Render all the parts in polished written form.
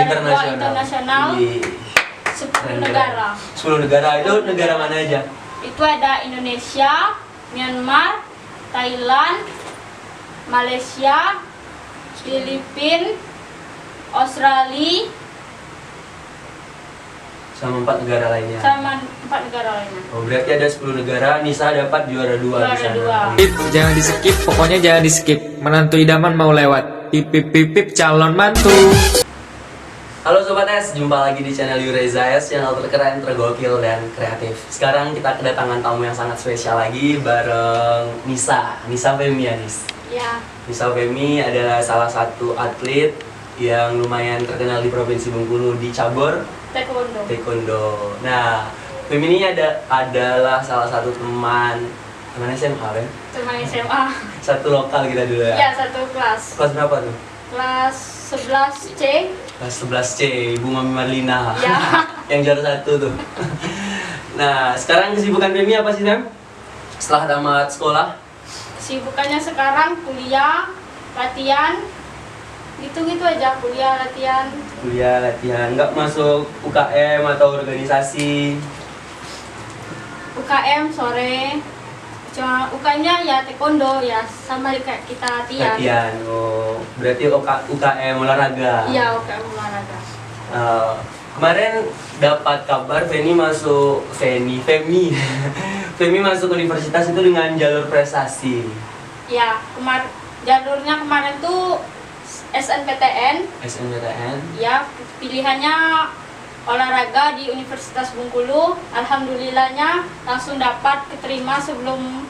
internasional di 10 negara. 10 negara itu negara mana aja? Itu ada Indonesia, Myanmar, Thailand, Malaysia, Filipina, Australia, sama 4 negara lainnya. Oh, berarti ada 10 negara, Nisa dapat juara 2 di sana. Jangan di skip, pokoknya jangan di skip. Menantu idaman mau lewat. Pip pip pip pip calon mantu. Halo Sobat S, jumpa lagi di channel Yureza S, channel terkeren, tergokil, dan kreatif. Sekarang kita kedatangan tamu yang sangat spesial lagi bareng Nisa Femi ya, Nis? Ya. Nisa Femi adalah salah satu atlet yang lumayan terkenal di Provinsi Bengkulu di cabur Taekwondo. Nah, Femi ini adalah salah satu teman SMA kan? Teman SMA. Satu lokal kita dulu ya? Iya, satu kelas. Kelas berapa tuh? Kelas 11C. Kelas 11C, Ibu Mami Marlina. Ya. Yang juara 1 tuh. Nah, sekarang kesibukan Femi apa sih, Sam? Setelah tamat sekolah? Kesibukannya sekarang kuliah, latihan, gitu-gitu aja, kuliah, latihan. Nggak masuk UKM atau organisasi? UKM sore, cuma UKM-nya ya taekwondo ya, sama kayak kita latihan. Oh, berarti UKM olahraga? Iya, UKM olahraga. Kemarin dapat kabar Femi masuk Femi masuk universitas itu dengan jalur prestasi. Ya, jalurnya kemarin tuh SNPTN. Ya, pilihannya olahraga di Universitas Bengkulu. Alhamdulillahnya langsung dapat keterima sebelum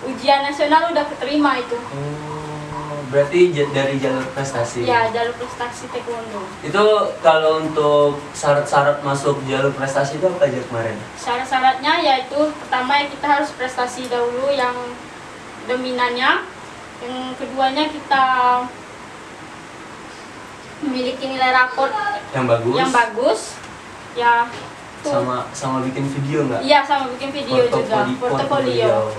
ujian nasional, udah keterima itu. Oh, berarti dari jalur prestasi. Ya, jalur prestasi taekwondo. Itu kalau untuk syarat-syarat masuk jalur prestasi itu apa aja kemarin? Syarat-syaratnya yaitu pertama ya kita harus prestasi dahulu yang dominannya. Yang keduanya kita memiliki nilai rapor yang bagus ya tuh. sama bikin video nggak? Iya, sama bikin video juga, portofolio.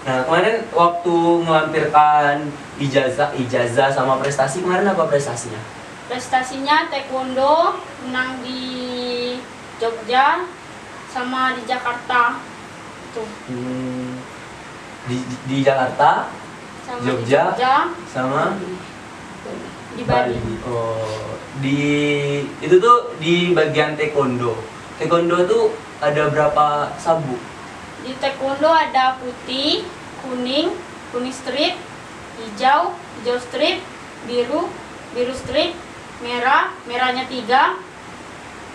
Nah, kemarin waktu melampirkan ijazah sama prestasi, kemarin apa prestasinya? Prestasinya taekwondo, menang di Jogja sama di Jakarta tuh. Di Jakarta, Sama Jogja, di Jogja, sama di Bali. Oh, itu tuh di bagian taekwondo. Taekwondo tuh ada berapa sabuk? Di taekwondo ada putih, kuning strip, hijau strip, biru strip, merahnya 3,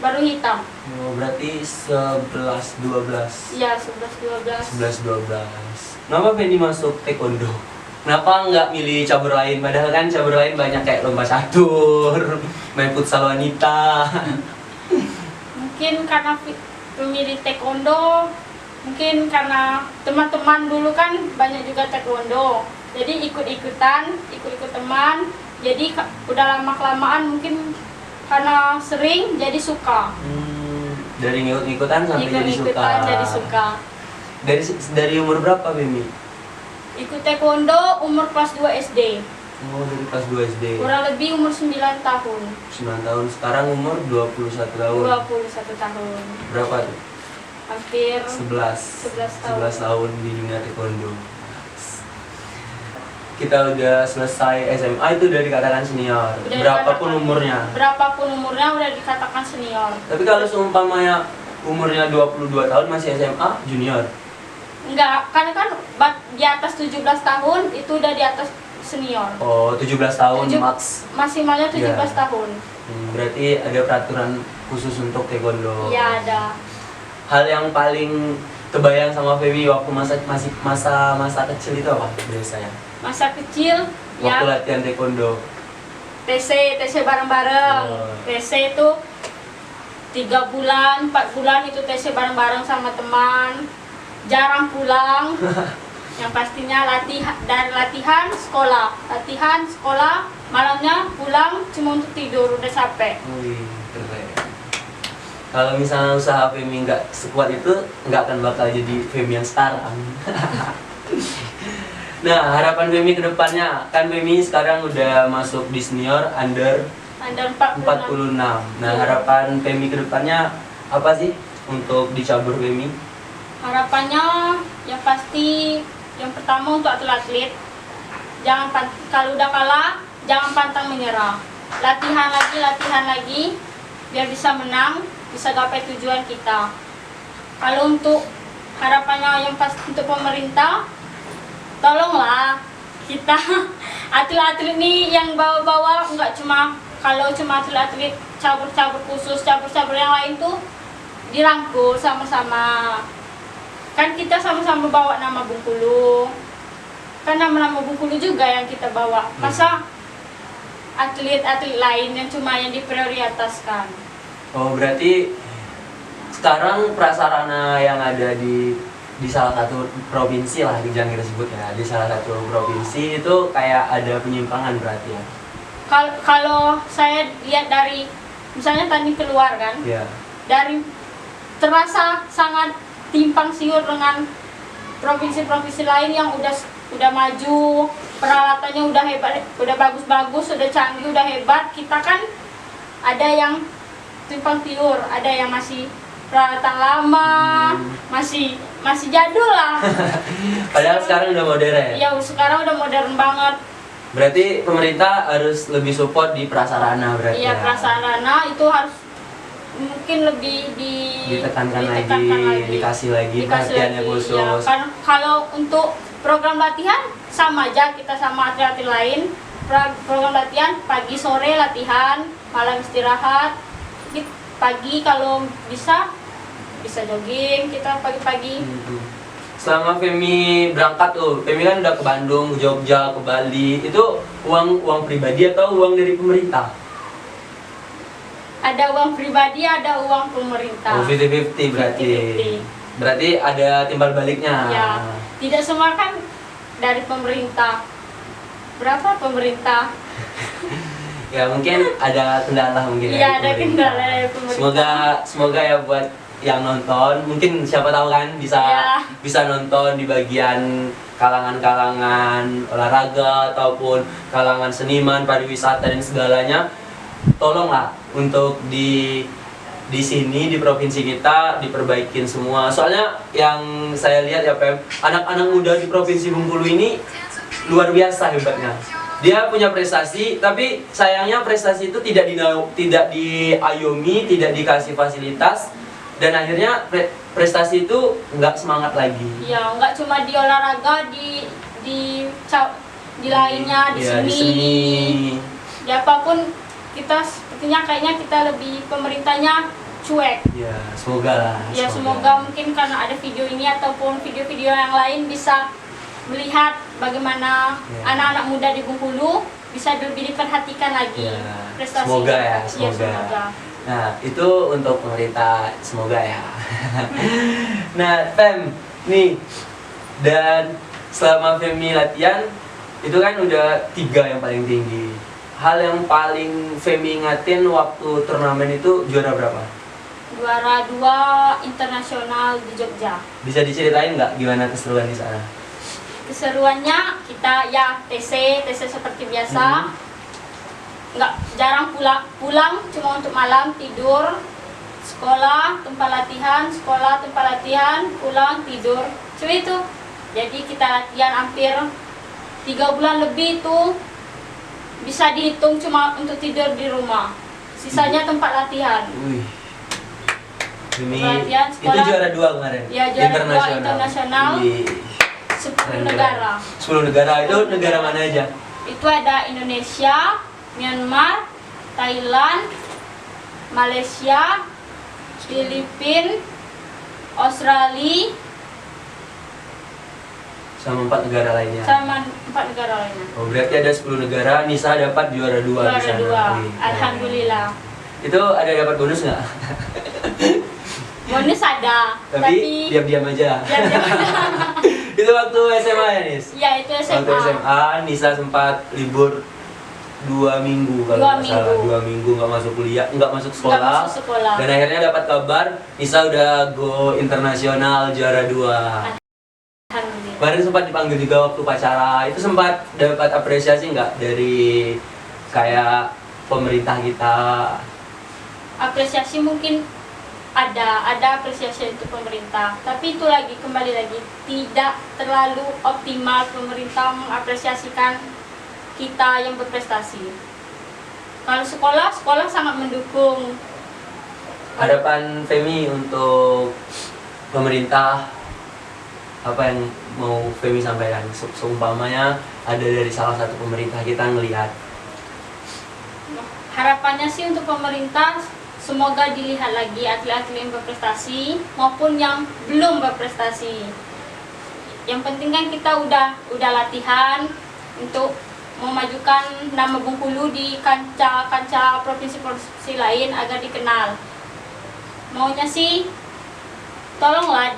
baru hitam. Oh, berarti 11-12. Iya, 11-12. Kenapa Feni masuk taekwondo? Kenapa nggak milih cabur lain? Padahal kan cabur lain banyak kayak lomba catur, main futsal wanita. Mungkin karena pemilih taekwondo, mungkin karena teman-teman dulu kan banyak juga taekwondo. Jadi ikut teman. Jadi udah lama-kelamaan mungkin karena sering jadi suka. Dari ngikut-ngikutan sampai jadi suka. Dari umur berapa, Femi? Ikut taekwondo umur kelas 2 SD. Oh, dari kelas 2 SD. Kurang lebih umur 9 tahun. 9 tahun. Sekarang umur 21 tahun. 21 tahun. Berapa tuh? Hampir 11 tahun. 11 tahun di dunia taekwondo. Kita udah selesai SMA itu udah dikatakan senior. Berapapun umurnya udah dikatakan senior. Tapi kalau seumpamanya umurnya 22 tahun masih SMA, junior. Enggak, karena kan di atas 17 tahun itu udah di atas senior. Oh, 17 tahun max. Maksimalnya 17 tahun. Berarti ada peraturan khusus untuk taekwondo. Iya, ada. Hal yang paling kebayang sama Femi waktu masa kecil itu apa biasanya? Masa kecil waktu latihan taekwondo. TC bareng-bareng. TC itu 3 bulan, 4 bulan itu TC bareng-bareng sama teman. Jarang pulang. Yang pastinya dari latihan sekolah, malamnya pulang cuma untuk tidur, udah capek. Wih, keren. Kalau misalnya usaha Femi nggak sekuat itu, nggak akan bakal jadi Femi yang sekarang. Nah, harapan Femi ke depannya, kan Femi sekarang udah masuk di senior under Ada 46. 46. Nah, Iya. harapan Femi ke depannya apa sih untuk di cabur Femi? Harapannya yang pasti yang pertama untuk atlet-atlet kalau udah kalah jangan pantang menyerah. Latihan lagi biar bisa menang, bisa gapai tujuan kita. Kalau untuk harapannya yang pasti untuk pemerintah, tolonglah kita atlet-atlet ini yang bawa-bawa nggak cuma atlet-atlet cabur-cabur khusus, cabur-cabur yang lain tuh dirangkul sama-sama. Kan kita sama-sama bawa nama Bengkulu, kan nama-nama Bengkulu juga yang kita bawa. Masa atlet-atlet lain yang cuma yang diprioritaskan? Oh, berarti sekarang prasarana yang ada di salah satu provinsi lah, jangan kita sebut ya, di salah satu provinsi itu kayak ada penyimpangan berarti ya? Kalau saya lihat dari misalnya tadi keluar kan, Iya. dari terasa sangat timpang siur dengan provinsi-provinsi lain yang udah maju, peralatannya udah hebat, udah bagus-bagus, udah canggih, udah hebat. Kita kan ada yang timpang siur, ada yang masih peralatan lama, masih jadul lah. Padahal sekarang udah modern. Ya sekarang udah modern banget. Berarti pemerintah harus lebih support di prasarana berarti Iya, ya? prasarana itu harus mungkin lebih ditekankan lagi, dikasih lagi perhatiannya khusus. Ya, kan kalau untuk program latihan sama aja kita sama atlet lain. Program latihan pagi sore latihan, malam istirahat. Pagi kalau bisa jogging kita pagi-pagi. Selama Femi berangkat tuh, Femi kan udah ke Bandung, ke Jogja, ke Bali. Itu uang pribadi atau uang dari pemerintah? Ada uang pribadi, ada uang pemerintah. Oh, 50-50 berarti. 50-50. Berarti ada timbal baliknya. Ya, tidak semua kan dari pemerintah. Berapa pemerintah? Ya mungkin ada kendala mungkin Iya, dari ada pemerintah. kendala dari pemerintah. Semoga ya buat yang nonton, mungkin siapa tahu kan Ya. bisa nonton di bagian kalangan-kalangan olahraga ataupun kalangan seniman, pariwisata dan segalanya. Tolonglah untuk di sini di provinsi kita diperbaikin semua. Soalnya yang saya lihat ya Pem, anak-anak muda di provinsi Bengkulu ini luar biasa hebatnya. Dia punya prestasi, tapi sayangnya prestasi itu tidak diayomi, tidak dikasih fasilitas, dan akhirnya prestasi itu nggak semangat lagi. Ya, nggak cuma di olahraga, di lainnya, di Ya, seni, di seni. di apapun kita sepertinya kayaknya kita lebih pemerintahnya cuek. Ya, semoga lah. Ya semoga mungkin karena ada video ini ataupun video-video yang lain bisa melihat bagaimana Ya. anak-anak muda di Bengkulu bisa lebih diperhatikan lagi Ya, prestasinya. semoga ya, Ya, semoga. semoga. Nah, itu untuk pemerintah, semoga ya. Nah, Fem, nih, dan selama Femi latihan, itu kan udah 3 yang paling tinggi. Hal yang paling Femi ingatin waktu turnamen itu juara berapa? Juara 2 internasional di Jogja. Bisa diceritain nggak gimana keseruan di sana? Keseruannya kita ya TC seperti biasa. Nggak jarang pulang cuma untuk malam tidur, sekolah tempat latihan, pulang tidur, cuma itu. Jadi kita latihan hampir 3 bulan lebih tuh, bisa dihitung cuma untuk tidur di rumah, sisanya tempat latihan. Wih. Ini Latihan, itu sekolah. juara 2 kemarin. Ya, juara 2 internasional. Wih. 10 Keren, negara. 10 negara itu negara mana aja? Itu ada Indonesia, Myanmar, Thailand, Malaysia, Filipina, Australia, Sama 4 negara lainnya. sama 4 negara lainnya. Oh, berarti ada 10 negara, Nisa dapat juara 2 di Juara sana. 2, Wih, keren. alhamdulillah. Itu ada dapat bonus nggak? Bonus ada, Tapi diam-diam aja. Itu waktu SMA ya, Nis? ya itu SMA. Waktu SMA, Nisa sempat libur 2 minggu kalau nggak salah. 2 minggu nggak masuk kuliah, nggak masuk sekolah. Nggak masuk sekolah. Dan akhirnya dapat kabar Nisa udah go internasional juara 2. Alhamdulillah. Kemarin sempat dipanggil juga waktu upacara. Itu sempat dapat apresiasi nggak dari kayak pemerintah kita? Apresiasi mungkin ada apresiasi untuk pemerintah, tapi itu lagi kembali lagi tidak terlalu optimal pemerintah mengapresiasikan kita yang berprestasi. Kalau sekolah sangat mendukung. Harapan Femi untuk pemerintah, apa yang mau Femi sampaikan? Seumpamanya ada dari salah satu pemerintah kita ngelihat. Harapannya sih untuk pemerintah, semoga dilihat lagi atlet-atlet yang berprestasi maupun yang belum berprestasi. Yang penting kan kita udah latihan untuk memajukan nama Bengkulu di kancah provinsi-provinsi lain agar dikenal. Maunya sih tolonglah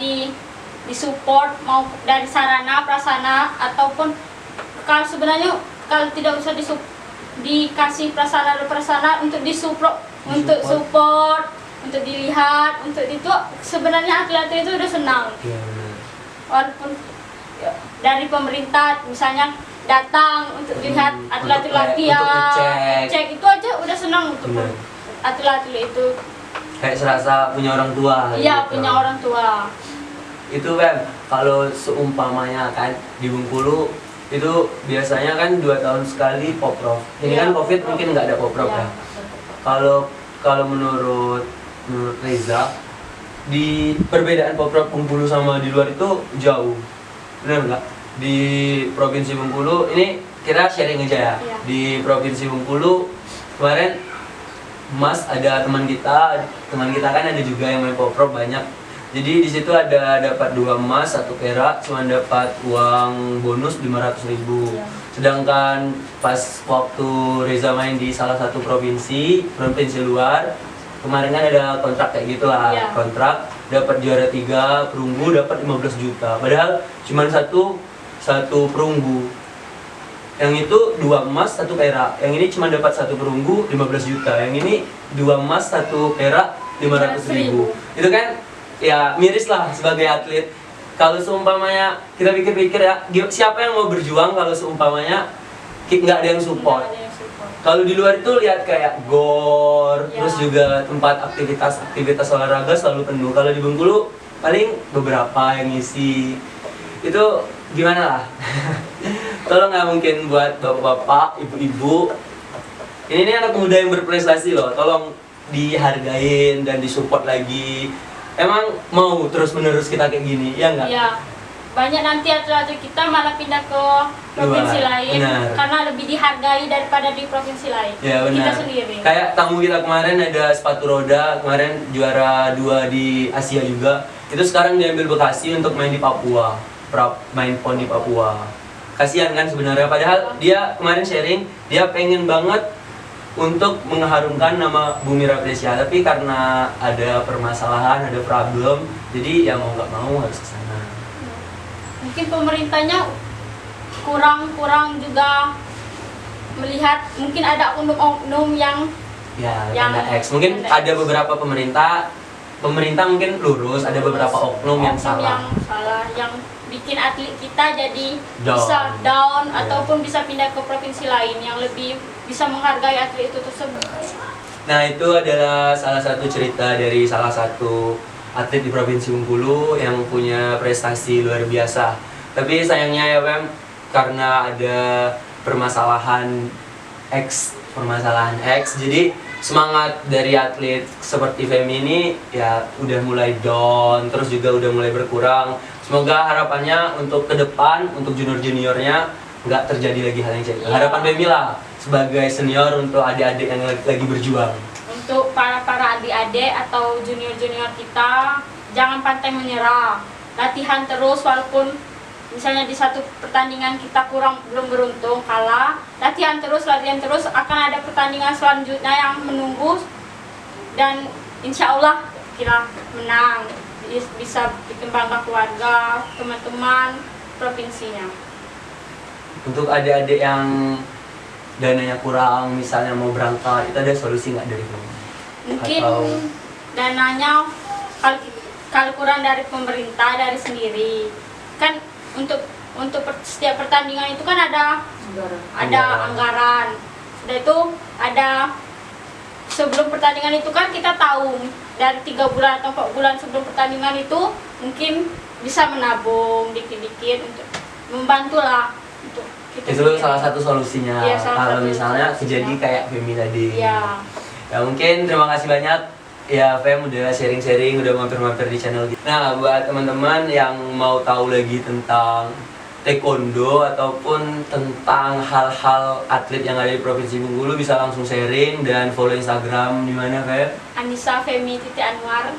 disupport mau dari sarana prasarana, ataupun kalau sebenarnya kalau tidak usah dikasih prasarana untuk disupport, untuk support, untuk dilihat, untuk itu sebenarnya atlet itu udah senang. Ya, Walaupun dari pemerintah misalnya datang untuk lihat atlet latihan, cek itu aja udah senang untuk atlet itu. Kayak serasa punya orang tua. Iya, gitu. punya orang tua. Itu kan kalau seumpamanya kan di Bengkulu itu biasanya kan 2 tahun sekali poprov. Ini kan COVID mungkin nggak ada poprov ya. Kalau menurut Reza, di perbedaan poprov Bengkulu sama di luar itu jauh, benar nggak? Di provinsi Bengkulu ini kita sharing aja ya. Iya. Di provinsi Bengkulu kemarin Mas ada teman kita kan ada juga yang main poprov banyak. Jadi di situ ada dapat 2 emas, 1 perak, cuma dapat uang bonus 500.000. Iya. Sedangkan pas waktu Reza main di salah satu provinsi luar, kemarin kan ada kontrak kayak gitulah, Iya. kontrak dapat juara 3 perunggu dapat 15 juta. Padahal cuma satu perunggu. Yang itu 2 emas 1 perak. Yang ini cuma dapat 1 perunggu 15 juta. Yang ini 2 emas 1 perak 500.000. Itu kan ya miris lah sebagai atlet. Kalau seumpamanya kita pikir-pikir ya, siapa yang mau berjuang kalau seumpamanya nggak ada yang support? Kalau di luar itu lihat kayak gor, Ya. terus juga tempat aktivitas olahraga selalu penuh. Kalau di Bengkulu paling beberapa yang ngisi. Itu gimana lah? Tolong nggak mungkin buat bapak-bapak, ibu-ibu. Ini anak muda yang berprestasi loh. Tolong dihargain dan disupport lagi. Emang mau terus-menerus kita kayak gini, ya nggak? Iya. Banyak nanti atlet-atlet kita malah pindah ke provinsi Luar, lain benar. karena lebih dihargai daripada di provinsi lain. Ya benar. Kita sendiri. Kayak tamu kita kemarin ada sepatu roda, kemarin juara 2 di Asia juga. Itu sekarang diambil Bekasi untuk main di Papua, main pon di Papua. Kasihan kan sebenarnya, padahal dia kemarin sharing, dia pengen banget untuk mengharumkan nama Bumi Rapresia, tapi karena ada permasalahan, ada problem, jadi ya mau nggak mau harus ke sana. Mungkin pemerintahnya kurang juga melihat, mungkin ada oknum-oknum yang Ya, tanda X. Mungkin ada beberapa pemerintah mungkin lurus, ada beberapa oknum yang salah. yang bikin atlet kita jadi Down. bisa down Ya. ataupun bisa pindah ke provinsi lain yang lebih bisa menghargai atlet itu tersebut. Nah, itu adalah salah satu cerita dari salah satu atlet di Provinsi Bengkulu yang punya prestasi luar biasa. Tapi sayangnya ya Pem, karena ada permasalahan X, jadi semangat dari atlet seperti Femi ini ya udah mulai down, terus juga udah mulai berkurang. Semoga harapannya untuk ke depan, untuk junior-juniornya nggak terjadi lagi hal yang kayak gitu. Iya. Harapan Femi lah sebagai senior untuk adik-adik yang lagi berjuang. Untuk para adik-adik atau junior-junior kita, jangan pantang menyerah. Latihan terus walaupun misalnya di satu pertandingan kita belum beruntung kalah, latihan terus akan ada pertandingan selanjutnya yang menunggu dan insya Allah kita menang, bisa bikin bangga keluarga, teman-teman, provinsinya. Untuk adik-adik yang dananya kurang, misalnya mau berangkat, itu ada solusi nggak dari kamu? Mungkin Atau- dananya kalau kurang dari pemerintah, dari sendiri kan untuk setiap pertandingan itu kan ada Anggaran. anggaran. Udah itu ada sebelum pertandingan itu kan kita tahu dari 3 bulan atau 4 bulan sebelum pertandingan itu mungkin bisa menabung dikit-dikit untuk membantu lah untuk kita. Itu salah satu solusinya. Iya, salah kalau satu misalnya solusinya. kejadian kayak Femi tadi. Iya. Ya mungkin terima kasih banyak ya Fem udah sharing-sharing, udah mampir-mampir di channel kita. Nah buat teman-teman yang mau tahu lagi tentang taekwondo ataupun tentang hal-hal atlet yang ada di Provinsi Bengkulu bisa langsung sharing dan follow Instagram di mana Fem? Anissa Femi Anwar.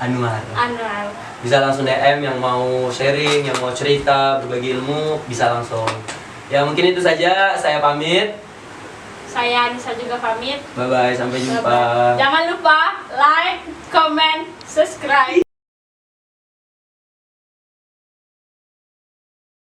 Anwar. Bisa langsung DM yang mau sharing, yang mau cerita, berbagi ilmu bisa langsung. Ya mungkin itu saja, saya pamit. Saya Anissa juga pamit. Bye bye, sampai jumpa. Bye-bye. Jangan lupa like, comment, subscribe.